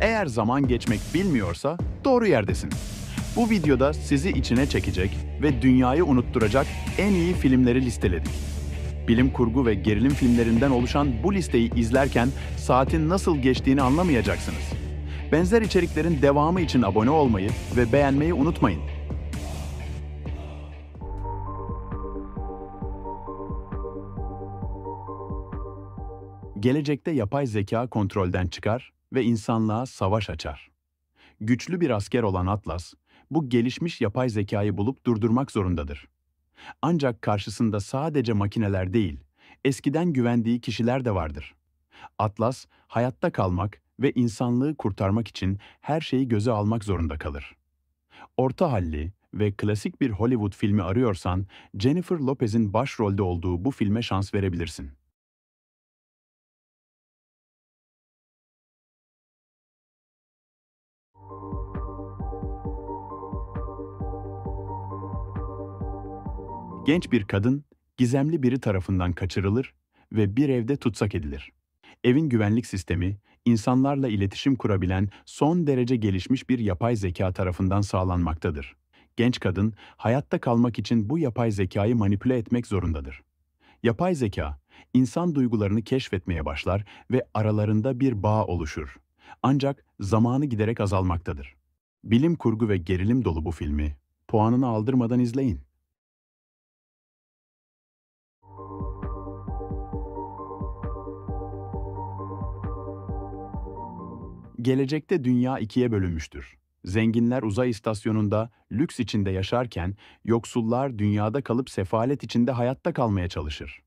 Eğer zaman geçmek bilmiyorsa doğru yerdesin. Bu videoda sizi içine çekecek ve dünyayı unutturacak en iyi filmleri listeledik. Bilim kurgu ve gerilim filmlerinden oluşan bu listeyi izlerken saatin nasıl geçtiğini anlamayacaksınız. Benzer içeriklerin devamı için abone olmayı ve beğenmeyi unutmayın. Gelecekte yapay zeka kontrolden çıkar ve insanlığa savaş açar. Güçlü bir asker olan Atlas, bu gelişmiş yapay zekayı bulup durdurmak zorundadır. Ancak karşısında sadece makineler değil, eskiden güvendiği kişiler de vardır. Atlas, hayatta kalmak ve insanlığı kurtarmak için her şeyi göze almak zorunda kalır. Orta halli ve klasik bir Hollywood filmi arıyorsan, Jennifer Lopez'in başrolde olduğu bu filme şans verebilirsin. Genç bir kadın, gizemli biri tarafından kaçırılır ve bir evde tutsak edilir. Evin güvenlik sistemi, insanlarla iletişim kurabilen son derece gelişmiş bir yapay zeka tarafından sağlanmaktadır. Genç kadın, hayatta kalmak için bu yapay zekayı manipüle etmek zorundadır. Yapay zeka, insan duygularını keşfetmeye başlar ve aralarında bir bağ oluşur. Ancak zamanı giderek azalmaktadır. Bilim kurgu ve gerilim dolu bu filmi, puanını aldırmadan izleyin. Gelecekte dünya ikiye bölünmüştür. Zenginler uzay istasyonunda lüks içinde yaşarken, yoksullar dünyada kalıp sefalet içinde hayatta kalmaya çalışır.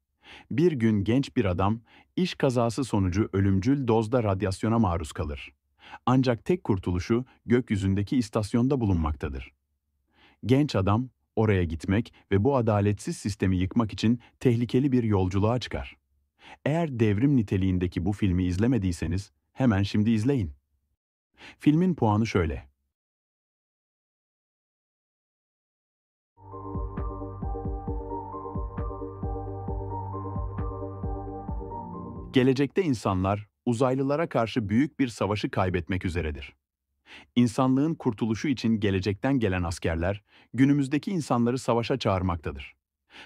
Bir gün genç bir adam, iş kazası sonucu ölümcül dozda radyasyona maruz kalır. Ancak tek kurtuluşu gökyüzündeki istasyonda bulunmaktadır. Genç adam, oraya gitmek ve bu adaletsiz sistemi yıkmak için tehlikeli bir yolculuğa çıkar. Eğer devrim niteliğindeki bu filmi izlemediyseniz, hemen şimdi izleyin. Filmin puanı şöyle. Gelecekte insanlar uzaylılara karşı büyük bir savaşı kaybetmek üzeredir. İnsanlığın kurtuluşu için gelecekten gelen askerler günümüzdeki insanları savaşa çağırmaktadır.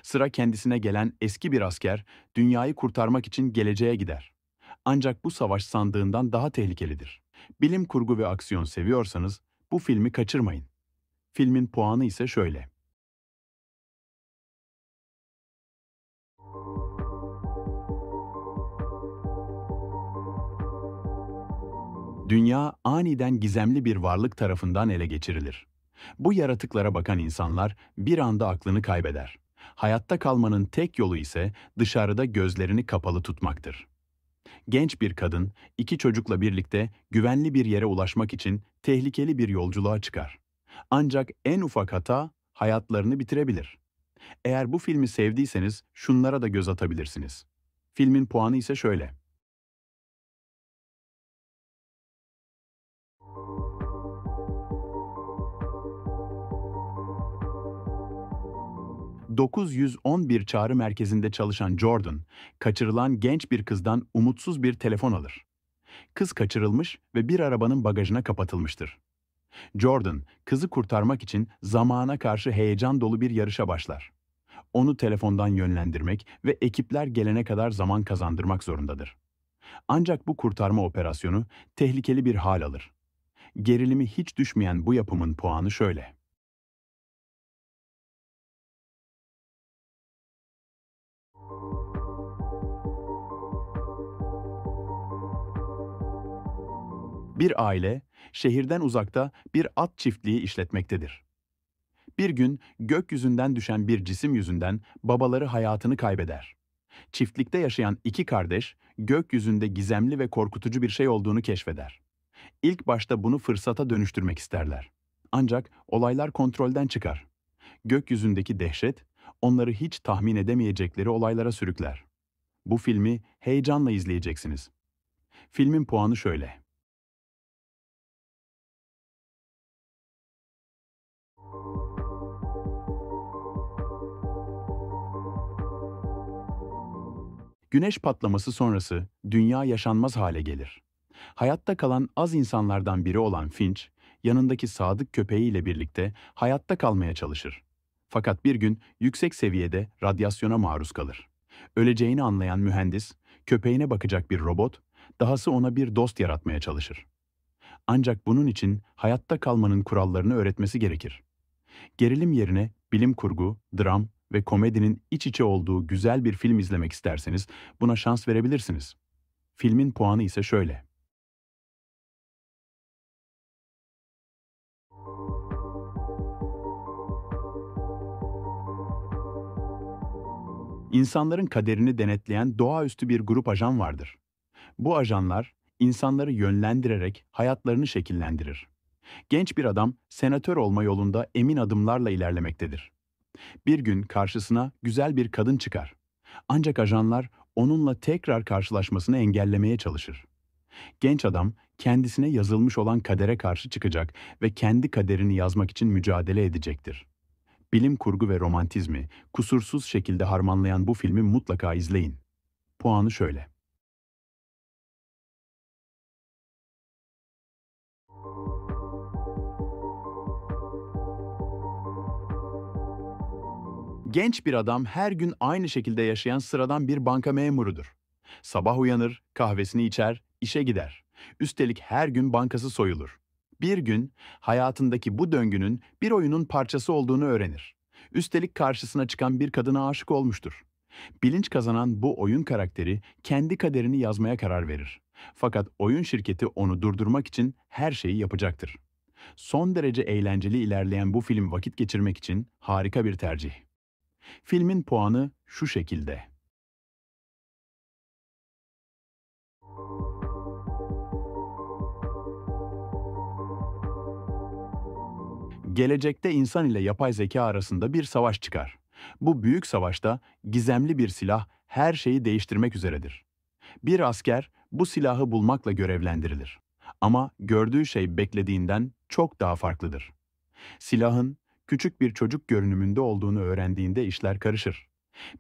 Sıra kendisine gelen eski bir asker dünyayı kurtarmak için geleceğe gider. Ancak bu savaş sandığından daha tehlikelidir. Bilim kurgu ve aksiyon seviyorsanız bu filmi kaçırmayın. Filmin puanı ise şöyle. Dünya aniden gizemli bir varlık tarafından ele geçirilir. Bu yaratıklara bakan insanlar bir anda aklını kaybeder. Hayatta kalmanın tek yolu ise dışarıda gözlerini kapalı tutmaktır. Genç bir kadın, iki çocukla birlikte güvenli bir yere ulaşmak için tehlikeli bir yolculuğa çıkar. Ancak en ufak hata hayatlarını bitirebilir. Eğer bu filmi sevdiyseniz şunlara da göz atabilirsiniz. Filmin puanı ise şöyle. 911 çağrı merkezinde çalışan Jordan, kaçırılan genç bir kızdan umutsuz bir telefon alır. Kız kaçırılmış ve bir arabanın bagajına kapatılmıştır. Jordan, kızı kurtarmak için zamana karşı heyecan dolu bir yarışa başlar. Onu telefondan yönlendirmek ve ekipler gelene kadar zaman kazandırmak zorundadır. Ancak bu kurtarma operasyonu tehlikeli bir hal alır. Gerilimi hiç düşmeyen bu yapımın puanı şöyle. Bir aile, şehirden uzakta bir at çiftliği işletmektedir. Bir gün gökyüzünden düşen bir cisim yüzünden babaları hayatını kaybeder. Çiftlikte yaşayan iki kardeş, gökyüzünde gizemli ve korkutucu bir şey olduğunu keşfeder. İlk başta bunu fırsata dönüştürmek isterler. Ancak olaylar kontrolden çıkar. Gökyüzündeki dehşet, onları hiç tahmin edemeyecekleri olaylara sürükler. Bu filmi heyecanla izleyeceksiniz. Filmin puanı şöyle. Güneş patlaması sonrası dünya yaşanmaz hale gelir. Hayatta kalan az insanlardan biri olan Finch, yanındaki sadık köpeğiyle birlikte hayatta kalmaya çalışır. Fakat bir gün yüksek seviyede radyasyona maruz kalır. Öleceğini anlayan mühendis, köpeğine bakacak bir robot, dahası ona bir dost yaratmaya çalışır. Ancak bunun için hayatta kalmanın kurallarını öğretmesi gerekir. Gerilim yerine bilim kurgu, dram ve komedinin iç içe olduğu güzel bir film izlemek isterseniz buna şans verebilirsiniz. Filmin puanı ise şöyle. İnsanların kaderini denetleyen doğaüstü bir grup ajan vardır. Bu ajanlar insanları yönlendirerek hayatlarını şekillendirir. Genç bir adam senatör olma yolunda emin adımlarla ilerlemektedir. Bir gün karşısına güzel bir kadın çıkar. Ancak ajanlar onunla tekrar karşılaşmasını engellemeye çalışır. Genç adam kendisine yazılmış olan kadere karşı çıkacak ve kendi kaderini yazmak için mücadele edecektir. Bilim kurgu ve romantizmi kusursuz şekilde harmanlayan bu filmi mutlaka izleyin. Puanı şöyle. Genç bir adam her gün aynı şekilde yaşayan sıradan bir banka memurudur. Sabah uyanır, kahvesini içer, işe gider. Üstelik her gün bankası soyulur. Bir gün hayatındaki bu döngünün bir oyunun parçası olduğunu öğrenir. Üstelik karşısına çıkan bir kadına aşık olmuştur. Bilinç kazanan bu oyun karakteri kendi kaderini yazmaya karar verir. Fakat oyun şirketi onu durdurmak için her şeyi yapacaktır. Son derece eğlenceli ilerleyen bu film vakit geçirmek için harika bir tercih. Filmin puanı şu şekilde. Gelecekte insan ile yapay zeka arasında bir savaş çıkar. Bu büyük savaşta gizemli bir silah her şeyi değiştirmek üzeredir. Bir asker bu silahı bulmakla görevlendirilir. Ama gördüğü şey beklediğinden çok daha farklıdır. Silahın küçük bir çocuk görünümünde olduğunu öğrendiğinde işler karışır.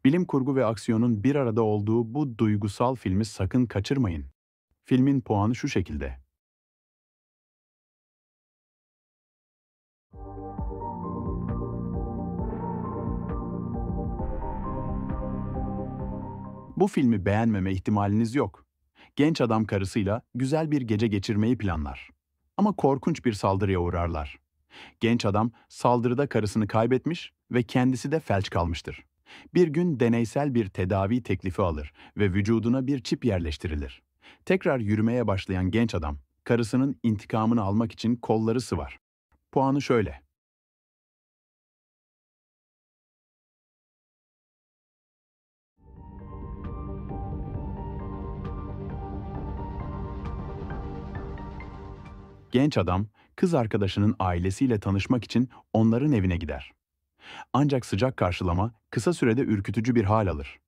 Bilim kurgu ve aksiyonun bir arada olduğu bu duygusal filmi sakın kaçırmayın. Filmin puanı şu şekilde. Bu filmi beğenmeme ihtimaliniz yok. Genç adam karısıyla güzel bir gece geçirmeyi planlar. Ama korkunç bir saldırıya uğrarlar. Genç adam saldırıda karısını kaybetmiş ve kendisi de felç kalmıştır. Bir gün deneysel bir tedavi teklifi alır ve vücuduna bir çip yerleştirilir. Tekrar yürümeye başlayan genç adam, karısının intikamını almak için kolları sıvar. Puanı şöyle. Genç adam, kız arkadaşının ailesiyle tanışmak için onların evine gider. Ancak sıcak karşılama kısa sürede ürkütücü bir hal alır.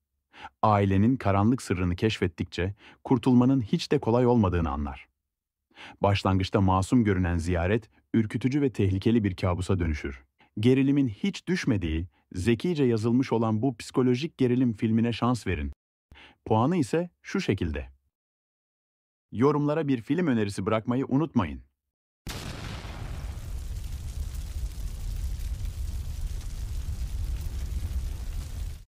Ailenin karanlık sırrını keşfettikçe kurtulmanın hiç de kolay olmadığını anlar. Başlangıçta masum görünen ziyaret, ürkütücü ve tehlikeli bir kabusa dönüşür. Gerilimin hiç düşmediği, zekice yazılmış olan bu psikolojik gerilim filmine şans verin. Puanı ise şu şekilde. Yorumlara bir film önerisi bırakmayı unutmayın.